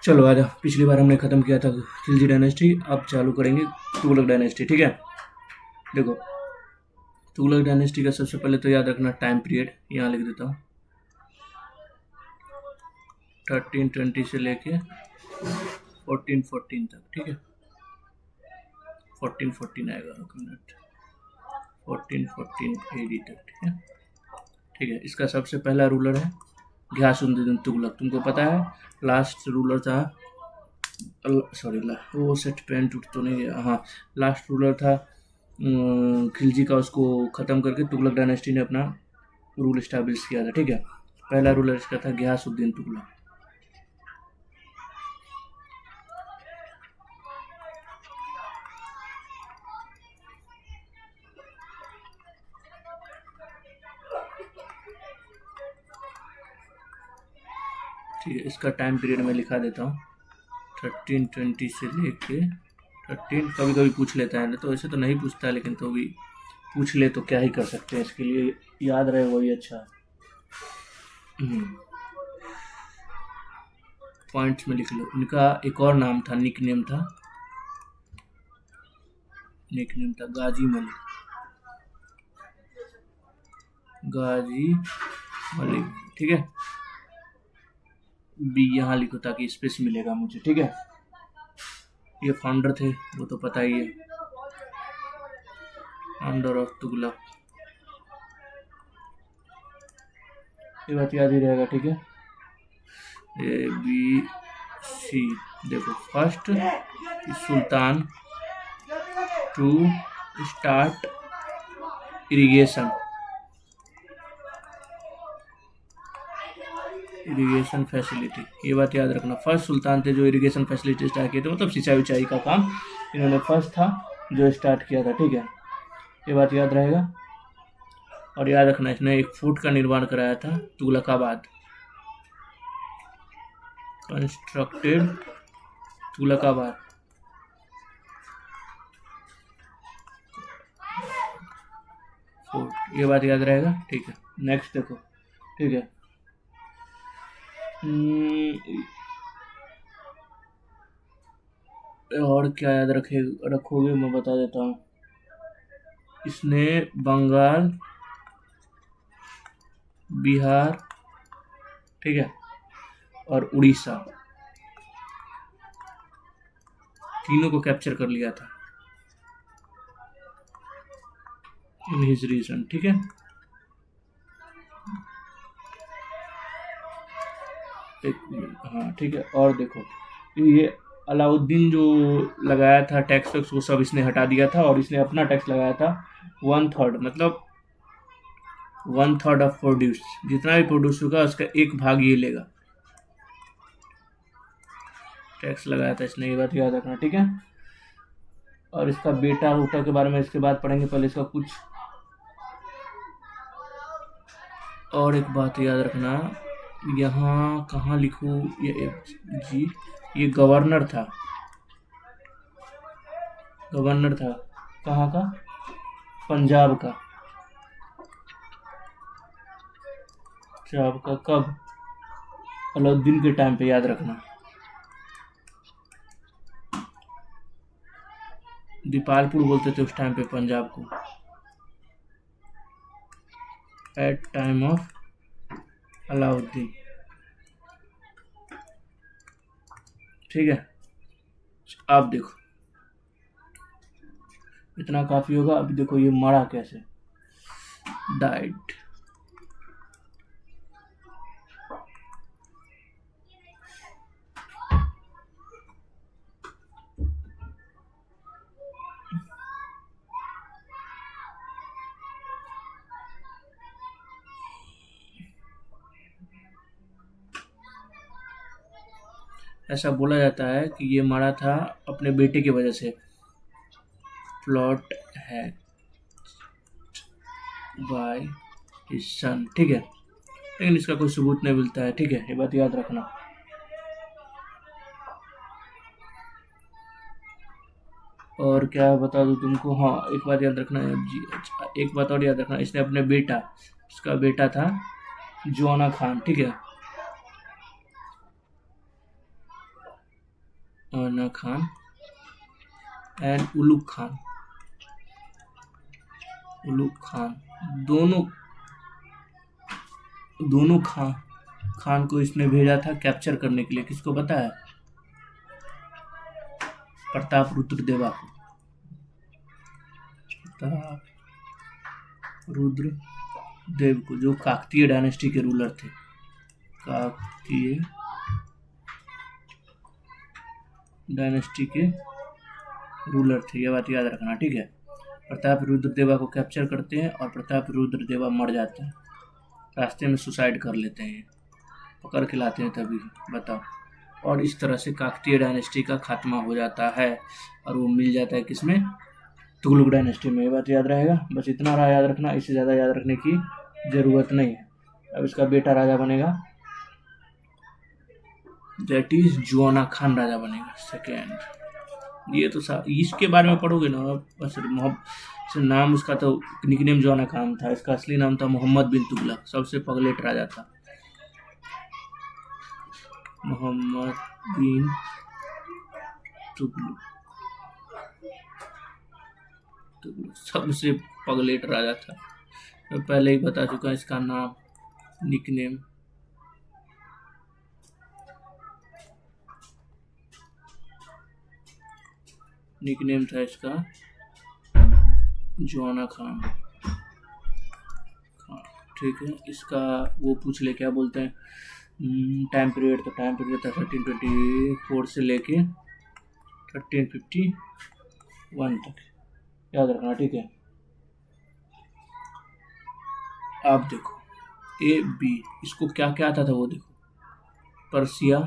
चलो आजा, पिछली बार हमने ख़त्म किया था खिलजी डायनेस्टी, अब चालू करेंगे तुगलक डायनेस्टी। ठीक है, देखो तुगलक डायनेस्टी का सबसे पहले तो याद रखना टाइम पीरियड, यहाँ लिख देता हूँ 1320 से लेके 1414 तक। ठीक है, 1414 आएगा, एक मिनट, 1414 AD तक। ठीक है, ठीक है। इसका सबसे पहला रूलर है घियासुद्दीन तुगलक। तुमको पता है लास्ट रूलर था, सॉरी वो सेट पेन टूट तो नहीं गया, हाँ लास्ट रूलर था खिलजी का, उसको ख़त्म करके तुगलक डायनेस्टी ने अपना रूल इस्टेब्लिश किया था। ठीक है, पहला रूलर इसका था घियासुद्दीन तुगलक। ठीक है, इसका टाइम पीरियड मैं लिखा देता हूँ 1320 से लेके 13, कभी कभी पूछ लेता है, तो वैसे तो नहीं पूछता, लेकिन तो भी पूछ ले तो क्या ही कर सकते हैं, इसके लिए याद रहे वही अच्छा है। पॉइंट्स में लिख लो। इनका एक और नाम था, निक नेम था गाजी मलिक। गाजी मलिक, ठीक है, बी यहाँ लिखो ताकि स्पेस मिलेगा मुझे। ठीक है, ये फाउंडर थे, वो तो पता ही है, फाउंडर ऑफ तुगलक, ये बात याद ही रहेगा। ठीक है, ABC, देखो first sultan to start irrigation facility, ये बात याद रखना। फर्स्ट सुल्तान थे जो इरिगेशन फैसिलिटी स्टार्ट किए थे, मतलब सिंचाई विचाई का काम इन्होंने फर्स्ट था जो स्टार्ट किया था। ठीक है, ये बात याद रहेगा। और याद रखना इसने एक फोर्ट का निर्माण कराया था, तुगलकाबाद, कंस्ट्रक्टेड तुगलकाबाद। फोर्ट, ये बात याद रहेगा। ठीक है, नेक्स्ट देखो। ठीक है, और क्या याद रखोगे मैं बता देता हूँ। इसने बंगाल, बिहार, ठीक है, और उड़ीसा तीनों को कैप्चर कर लिया था इन हिज रीजन। ठीक है, हाँ ठीक है। और देखो ये अलाउद्दीन जो लगाया था टैक्स वैक्स, वो सब इसने हटा दिया था, और इसने अपना टैक्स लगाया था 1/3, मतलब 1/3 ऑफ प्रोड्यूस, जितना भी प्रोड्यूस होगा उसका एक भाग ये लेगा, टैक्स लगाया था इसने, ये बात याद रखना। ठीक है, और इसका बेटा उटा के बारे में इसके बाद पढ़ेंगे, पहले इसका कुछ और एक बात याद रखना, यहाँ कहाँ लिखूँ, ये जी, ये गवर्नर था कहाँ का, पंजाब का। कब, अलाउद्दीन के टाइम पे, याद रखना। दीपालपुर बोलते थे उस टाइम पे पंजाब को, एट टाइम ऑफ अलाउद्दीन। ठीक है, अब देखो इतना काफी होगा। अभी देखो ये मरा कैसे, डाइड। ऐसा बोला जाता है कि ये मरा था अपने बेटे की वजह से, प्लॉट है बाय हिज सन। ठीक है, लेकिन इसका कोई सबूत नहीं मिलता है। ठीक है, ये बात याद रखना। और क्या बता दूं तुमको, हाँ एक बात याद रखना है जी, अच्छा एक बात और याद रखना, इसने अपने बेटा, इसका बेटा था जोना खान। ठीक है, आना खान एंड उलुग खान। उलुग खान दोनों दोनों खान को इसने भेजा था कैप्चर करने के लिए। किसको पता है? प्रताप रुद्र देवा को। प्रताप रुद्र देव को, जो काकतीय डायनेस्टी के रूलर थे। काकतीय डायनेस्टी के रूलर थे, ये बात याद रखना, ठीक है। प्रताप रुद्र देवा को कैप्चर करते हैं और प्रताप रुद्र देवा मर जाते हैं, रास्ते में सुसाइड कर लेते हैं, पकड़ के लाते हैं तभी, बताओ। और इस तरह से काकतीय डायनेस्टी का खात्मा हो जाता है और वो मिल जाता है किसमें? तुगलक डायनेस्टी में। ये बात याद रहेगा, बस इतना रहा याद रखना, इससे ज़्यादा याद रखने की ज़रूरत नहीं है। अब इसका बेटा राजा बनेगा, दैट इज जुआना खान राजा बनेगा सेकेंड। ये तो इसके बारे में पढ़ोगे ना बस। नाम उसका तो निकनेम जुआना खान था, इसका असली नाम था मोहम्मद बिन तुगलक, सबसे पगलेट राजा था मोहम्मद बिन तुगलक। सबसे पगलेट राजा था, मैं पहले ही बता चुका इसका नाम, निकनेम। निकनेम था इसका जुआना खान। ठीक है, इसका वो पूछ ले क्या बोलते हैं टाइम पीरियड। तो टाइम पीरियड था 1324 से लेके 1351 तक, याद रखना, ठीक है। आप देखो ए बी, इसको क्या क्या आता था वो देखो। पर्सिया,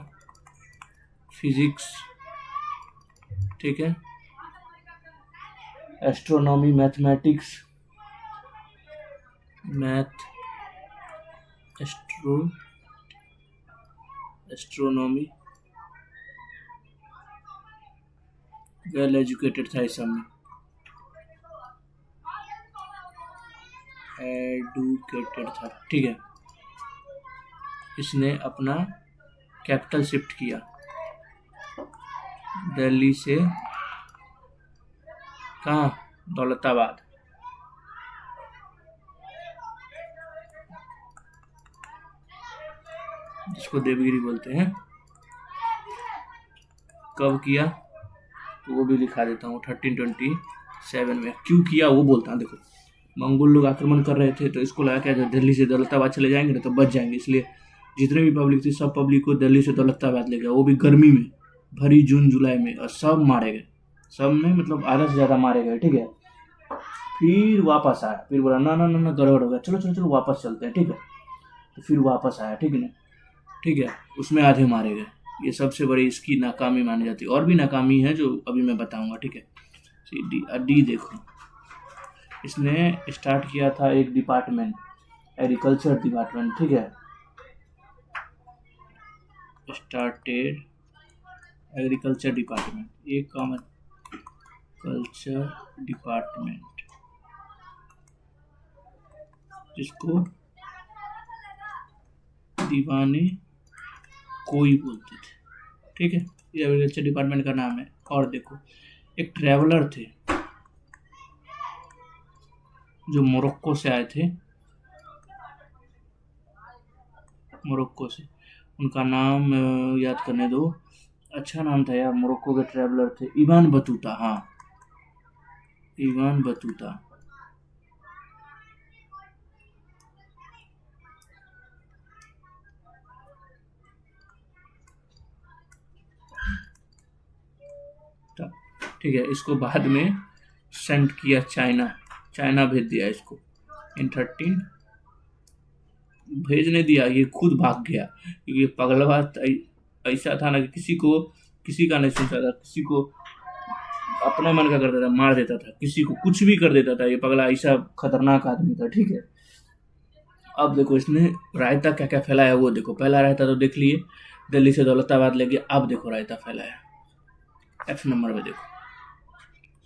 फिजिक्स, ठीक है, astronomy, mathematics, astronomy, well educated था इस सब में, एडुकेटेड था, ठीक है। इसने अपना कैपिटल शिफ्ट किया दिल्ली से कहाँ? दौलताबाद। जिसको देवगिरी बोलते हैं। कब किया तो वो भी लिखा देता हूँ, 1327 में। क्यों किया वो बोलता हूँ, देखो मंगोल लोग आक्रमण कर रहे थे तो इसको लगा क्या दिल्ली से दौलताबाद चले जाएंगे ना तो बच जाएंगे, इसलिए जितने भी पब्लिक थी सब पब्लिक को दिल्ली से दौलताबाद ले गया, वो भी गर्मी में, भरी जून जुलाई में, और सब मारे गए, सब में मतलब आधा से ज़्यादा मारे गए, ठीक है। फिर वापस आया, फिर बोला ना ना ना ना गड़बड़ हो गया, चलो चलो चलो वापस चलते हैं, ठीक है। तो फिर वापस आया, ठीक है ना, ठीक है, उसमें आधे मारे गए। ये सबसे बड़ी इसकी नाकामी मानी जाती है, और भी नाकामी है जो अभी मैं बताऊंगा, ठीक है। डी देखो, इसने स्टार्ट किया था एक डिपार्टमेंट, एग्रीकल्चर डिपार्टमेंट, ठीक है। स्टार्टेड एग्रीकल्चर डिपार्टमेंट, एक कॉमन कल्चर डिपार्टमेंट, जिसको दीवाने कोई बोलते थे, ठीक है। ये एग्रीकल्चर डिपार्टमेंट का नाम है। और देखो एक ट्रैवलर थे जो मोरक्को से आए थे, मोरक्को से, उनका नाम याद करने दो, अच्छा नाम था यार, मोरक्को के ट्रैवलर थे, इबान बतूता। हाँ, इबान बतूता। ठीक है, इसको बाद में सेंड किया चाइना भेज दिया इसको इन 13, भेजने दिया, ये खुद भाग गया, क्योंकि पगला ऐसा था ना कि किसी का नहीं सुनता था, किसी को अपना मन का करता था, मार देता था, किसी को कुछ भी कर देता था, ये पगला ऐसा खतरनाक आदमी था, ठीक है। अब देखो इसने रायता क्या क्या फैलाया वो देखो। पहला रायता तो देख लिए, दिल्ली से दौलताबाद ले गया। अब देखो रायता फैलाया, F नंबर पे देखो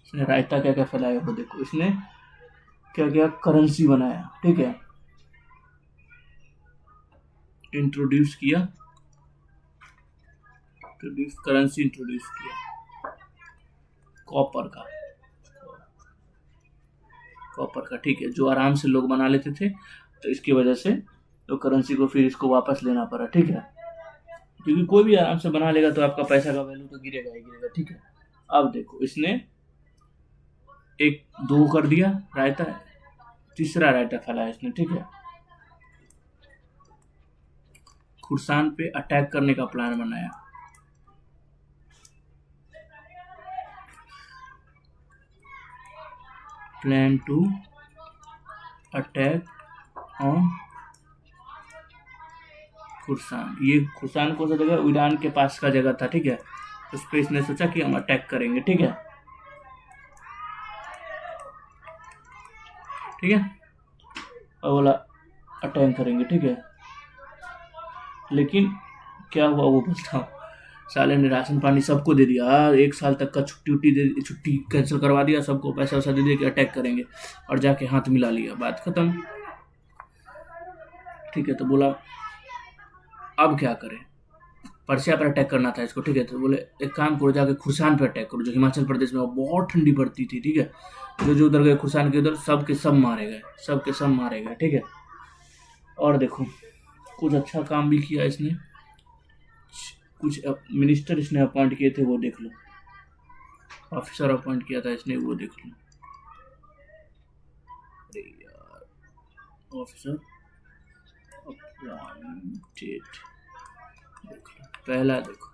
इसने रायता क्या क्या फैलाया वो देखो। इसने क्या क्या करेंसी बनाया, ठीक है, इंट्रोड्यूस किया करेंसी इंट्रोड्यूस किया कॉपर का, ठीक है, जो आराम से लोग बना लेते थे, तो इसकी वजह से तो करेंसी को फिर इसको वापस लेना पड़ा, ठीक है, क्योंकि कोई भी आराम से बना लेगा तो आपका पैसा का वैल्यू तो गिरेगा ही गिरेगा, ठीक है। अब देखो इसने एक दो कर दिया रायता, तीसरा रायता फैलाया इसने, ठीक है। खुर्सान पे अटैक करने का प्लान बनाया, प्लान टू अटैक ऑन खुर्सान। ये खुर्सान कौन सा जगह, ईरान के पास का जगह था, ठीक है। उस पर इसने सोचा कि हम अटैक करेंगे, ठीक है, ठीक है, और बोला अटैक करेंगे, ठीक है। लेकिन क्या हुआ वो बताओ, साले ने राशन पानी सबको दे दिया, 1 साल तक का छुट्टी कैंसिल करवा दिया, सबको पैसा वैसा दे दिया कि अटैक करेंगे, और जाके हाथ मिला लिया, बात खत्म, ठीक है। तो बोला अब क्या करें, पर्सिया पर अटैक करना था इसको, ठीक है। तो बोले एक काम करो, जाके खुर्सान पर अटैक करो, जो हिमाचल प्रदेश में बहुत ठंडी पड़ती थी, ठीक है। जो जो उधर गए खुर्सान के उधर, सब के सब मारे गए, ठीक है। और देखो कुछ अच्छा काम भी किया इसने, कुछ मिनिस्टर इसने अपॉइंट किए थे, वो देख लो, ऑफिसर अपॉइंट किया था इसने, वो देख लो, अरे यार, ऑफिसर अपॉइंटेड, देख लो, पहला देखो,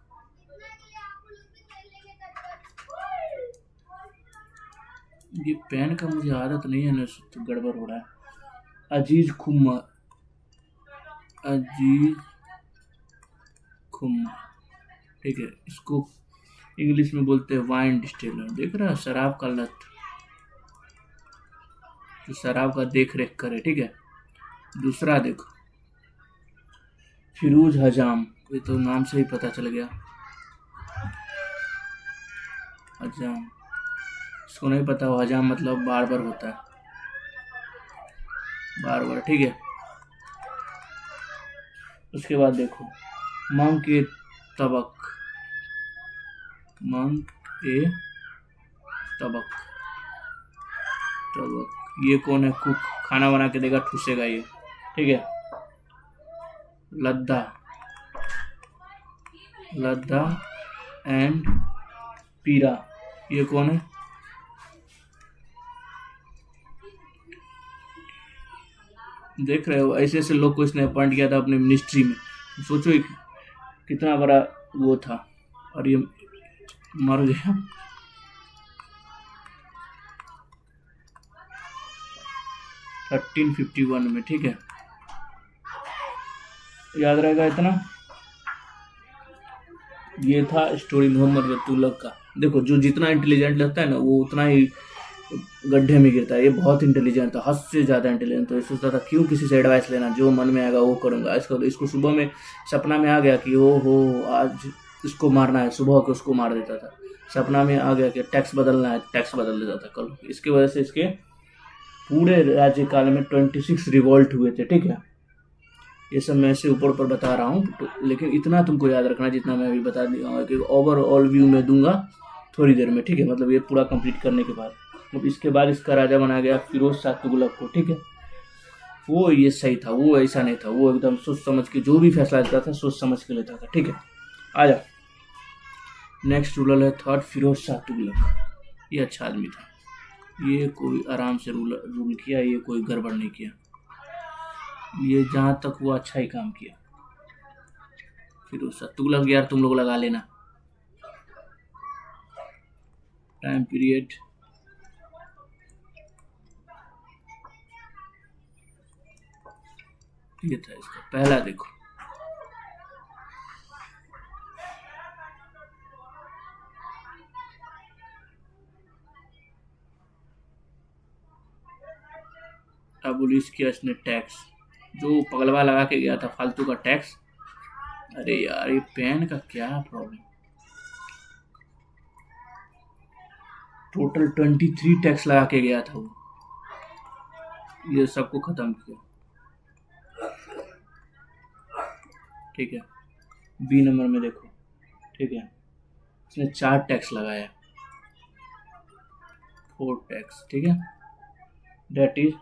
ये पेन का मुझे आदत नहीं है ना, तो गड़बड़ हो रहा है। अजीज खुम्मा, ठीक है, इसको इंग्लिश में बोलते हैं वाइन डिस्टिलर, देख रहा है, शराब का लत, जो शराब का देख रेख करे, ठीक है। दूसरा देखो फिरोज हजाम, ये तो नाम से ही पता चल गया, हजाम, इसको नहीं पता, वो हजाम मतलब बार होता है, बार, ठीक है। उसके बाद देखो मंक ए तबक, ये कौन है, कुक, खाना बना के देगा, ठूसेगा ये, ठीक है। लद्दा एंड पीरा, ये कौन है, देख रहे हो, ऐसे ऐसे लोग को इसने अपॉइंट किया था अपने मिनिस्ट्री में, सोचो कितना बड़ा वो था, और ये मर गया 1351 में, ठीक है, याद रहेगा इतना। ये था स्टोरी मोहम्मद बिन तुगलक का। देखो जो जितना इंटेलिजेंट लगता है ना, वो उतना ही गड्ढे में गिरता है। ये बहुत इंटेलिजेंट था, हद से ज़्यादा इंटेलिजेंट, तो ये सोचता था क्यों किसी से एडवाइस लेना, जो मन में आएगा वो करूँगा। इसको सुबह में सपना में आ गया कि ओ हो आज इसको मारना है, सुबह को उसको मार देता था। सपना में आ गया कि टैक्स बदलना है, टैक्स बदल देता था कल। इसकी वजह से इसके पूरे राज्यकाल में 26 रिवॉल्ट हुए थे, ठीक है। ये सब मैं ऐसे ऊपर बता रहा हूँ, तो लेकिन इतना तुमको याद रखना जितना मैं अभी बता दिया कि ओवरऑल व्यू में दूंगा थोड़ी देर में, ठीक है। मतलब ये पूरा कंप्लीट करने के बाद, तो इसके बाद इसका राजा बना गया फिरोज शाह तुगलक को, ठीक है। वो ये सही था, वो ऐसा नहीं था, वो एकदम सोच समझ के जो भी फैसला लेता था सोच समझ के लेता था, ठीक है। आ जा, नेक्स्ट रूलर है थर्ड फिरोज शाह तुगलक। ये अच्छा आदमी था, ये कोई आराम से रूल किया, ये कोई गड़बड़ नहीं किया, ये जहाँ तक वो अच्छा ही काम किया। फिरोज शाह तुगलक यार तुम लोग लगा लेना। टाइम पीरियड ये था इसका पहला, देखो एबोलिश किया इसने टैक्स, जो पगलवा लगा के गया था फालतू का टैक्स। अरे यार ये पेन का क्या प्रॉब्लम, टोटल 23 टैक्स लगा के गया था वो, ये सबको खत्म किया, ठीक है। बी नंबर में देखो, ठीक है। इसने 4 टैक्स लगाया, 4 टैक्स, ठीक है। डेट इज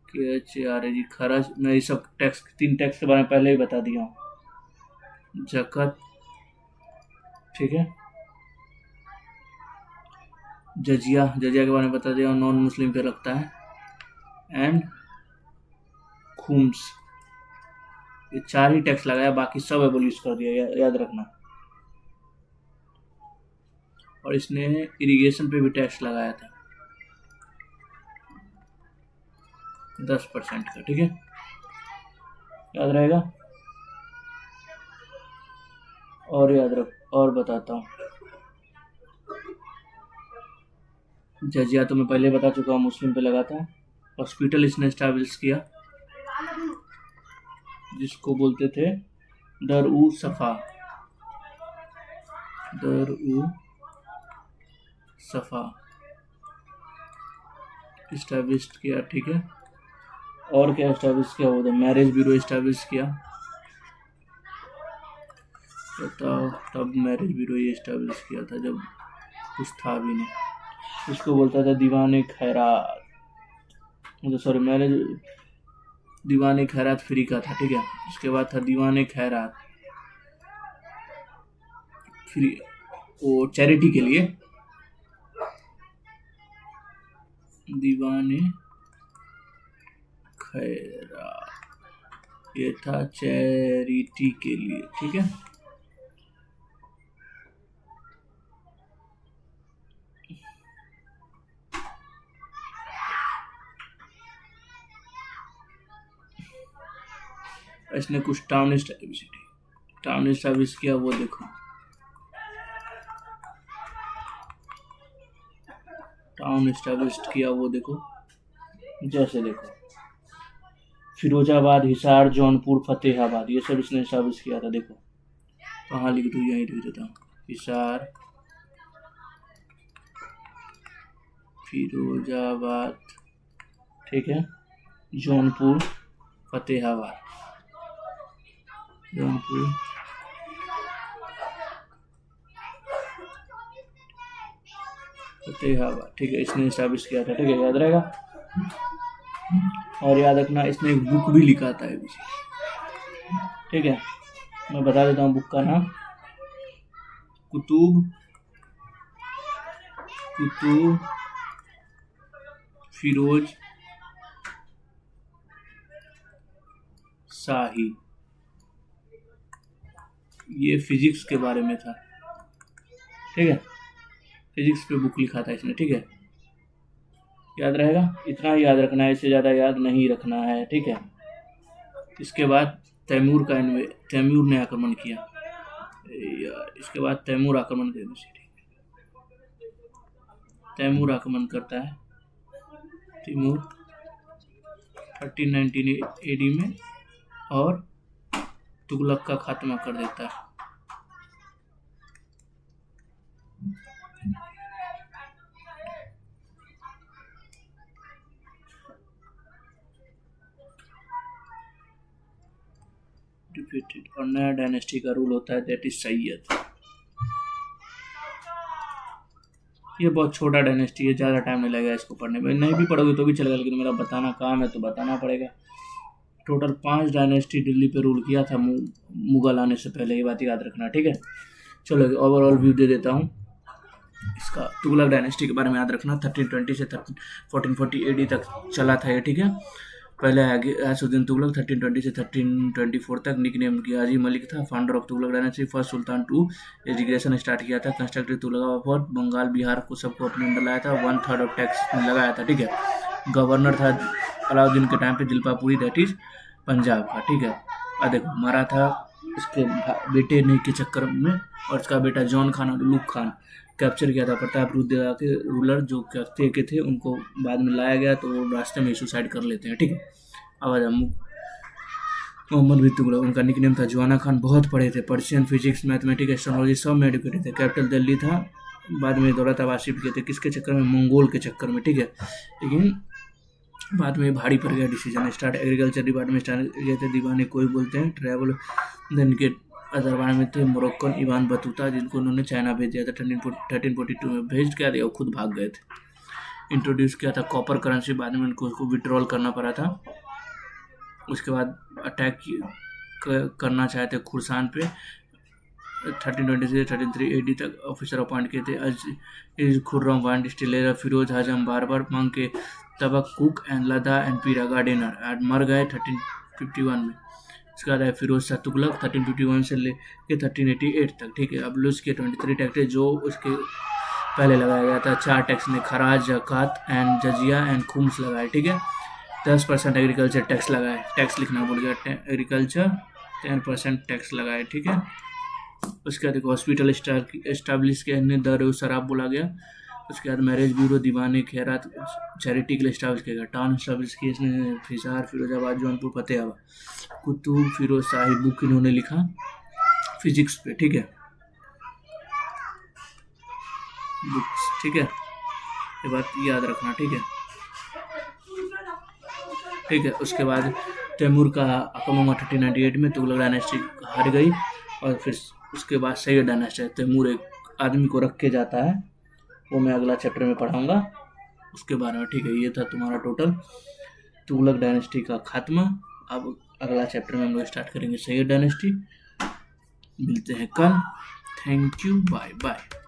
KHRAG खर्च। मैं ये सब टैक्स, 3 टैक्स के बारे में पहले ही बता दिया हूँ। जकत, ठीक है। जजिया के बारे में बता दिया, नॉन मुस्लिम पे लगता है। एंड खुम्स, ये 4 ही टैक्स लगाया, बाकी सब एबोलिश कर दिया, याद रखना। और इसने इरिगेशन पे भी टैक्स लगाया था 10% का, ठीक है, याद रहेगा। और याद रख, और बताता हूँ। जजिया तो मैं पहले बता चुका हूँ, मुस्लिम पे लगा था। हॉस्पिटल इसने एस्टैब्लिश किया, जिसको बोलते थे दर-उ सफा, दर-उ सफा इस्टेब्लिश किया, ठीक है। और क्या इस्टेब्लिश किया, वो तो मैरिज ब्यूरो इस्टेब्लिश किया। बताओ, तब मैरिज ब्यूरो ये इस्टेब्लिश किया था जब कुछ था भी नहीं। इसको बोलता था दीवाने खैरात, मतलब सॉरी, मैरिज दीवाने खैरात फ्री का था, ठीक है। इसके बाद था दीवाने खैरात फ्री, वो चैरिटी के लिए, दीवाने खैरात, ये था चैरिटी के लिए, ठीक है। इसने कुछ टाउन इस्टेब्लिश किया, वो देखो, टाउन इस्टेब्लिश किया, वो देखो, जैसे देखो फिरोजाबाद, हिसार, जौनपुर, फतेहाबाद, ये सब इसने इस्टेब्लिश किया था। देखो कहाँ लिख दूँ, यहीं लिख देता हूँ, हिसार, फिरोजाबाद, ठीक है, जौनपुर, फतेहाबाद, जौनपुर, फतेहाबाद, ठीक है, इसने इस्टेब्लिश किया था, ठीक है, याद रहेगा। और याद रखना, इसने एक बुक भी लिखा था ABC, ठीक है। मैं बता देता हूँ बुक का नाम, कुतुब फिरोज शाही, ये फिजिक्स के बारे में था, ठीक है। फिजिक्स पे बुक लिखा था इसने, ठीक है, याद रहेगा। इतना ही याद रखना है, इससे ज़्यादा याद नहीं रखना है, ठीक है। इसके बाद तैमूर ने आक्रमण किया यार, इसके बाद तैमूर आक्रमण किया, तैमूर आक्रमण करता है, तैमूर 1319 AD में, और तुगलक का खात्मा कर देता है। डिफीटेड, और नया डायनेस्टी का रूल होता है, दैट इज सैयद। ये बहुत छोटा डायनेस्टी है, ज़्यादा टाइम नहीं लगेगा इसको पढ़ने में, नहीं भी पढ़ोगे तो भी चलेगा, लेकिन मेरा बताना काम है तो बताना पड़ेगा। टोटल 5 डायनेस्टी दिल्ली पे रूल किया था मुगल आने से पहले, ये बात याद रखना, ठीक है। चलो ओवरऑल व्यू दे देता हूँ इसका। तुगलक डायनेस्टी के बारे में याद रखना, 1320 से 1440 AD तक चला था ये, ठीक है। पहले गयासुद्दीन तुगलक 1320 से 1324 तक, निक नेम की हाजी मलिक था, founder of Tughlaq dynasty, first sultan to education start किया था, कंस्ट्रक्टेड तुगलक फोर्ट, बंगाल बिहार को सबको अपने अंदर लाया था, 1/3 ऑफ टैक्स लगाया था, ठीक है। गवर्नर था अलाउद्दीन के टाइम पे दिलपापुरी, दैट इज पंजाब का, ठीक है। और देखो मारा था इसके बेटे ने के चक्कर में, और इसका बेटा जॉन खान और लुक खान कैप्चर किया था प्रतापरुद्र के रूलर जो के थे, उनको बाद में लाया गया, तो वो रास्ते में सुसाइड कर लेते हैं, ठीक है। आवाज मोहम्मद बिन तुगलक, उनका निकनेम था जवाना खान, बहुत पढ़े थे, पर्शियन, फिजिक्स, मैथमेटिक्स, एस्ट्रोलॉजी सब में एडुकेटेड थे, कैपिटल दिल्ली था, बाद में दौलत शिफ्ट किए थे, किसके चक्कर में, मंगोल के चक्कर में, ठीक है। लेकिन बाद में भारी पड़ गया decision, start agriculture department start किए थे, दीवाने कोई बोलते हैं, ट्रैवल देन के अजरबैजान में थे मोरक्कन इवान बतूता, जिनको उन्होंने चाइना भेज दिया था 1342 में, भेज क्या दिया, वो खुद भाग गए थे। इंट्रोड्यूस किया था कॉपर करेंसी, बाद में उनको उसको विड्रॉल करना पड़ा था। उसके बाद अटैक करना चाहे थे खुरसान पे, 1320 से 1303 AD तक ऑफिसर अपॉइंट किए थे। अजीज खुर्रम वान डिस्टिलर, फिरोज आजम बार मंग के तबक कुक एंड लदा एंड पीरा गार्डनर मर गए 1351 में। इसके बाद है फिरोज शाह तुगलक 1351 से लेके 1388 तक, ठीक है। अब लुज के 23 टैक्स थे जो उसके पहले लगाया गया था। 4 टैक्स ने खराज, जक़ात एंड जजिया एंड खुम्स लगाए, ठीक है। 10% एग्रीकल्चर टैक्स लगाए, टैक्स लिखना भूल गया, एग्रीकल्चर 10% टैक्स लगाए, ठीक है। उसके बाद एक हॉस्पिटल इस्टेब्लिश किया, दर शराब बोला गया। उसके बाद मैरिज ब्यूरो, दीवाने खैरात चैरिटी के लिए इस्टेब्लिश किया गया। टाउन इस्टेब्लिश किया इसने हिसार, फिरोजाबाद, जौनपुर, फतेहाबाद। कुतुब फिरोज शाही बुक इन्होंने लिखा फिजिक्स पे, ठीक है, बुक्स, ठीक है। ये बात याद रखना, ठीक है, ठीक है। उसके बाद तैमूर का आक्रमण 1398 में तुगलक डायनेस्टी हार गई, और फिर उसके बाद सैयद डायनेस्टी, तैमूर एक आदमी को रख के जाता है, वो मैं अगला चैप्टर में पढ़ाऊंगा उसके बारे में, ठीक है। ये था तुम्हारा टोटल तुगलक डायनेस्टी का खात्मा। अब अगला चैप्टर में हम लोग स्टार्ट करेंगे सैयद डायनेस्टी। मिलते हैं कल। Thank you, bye bye.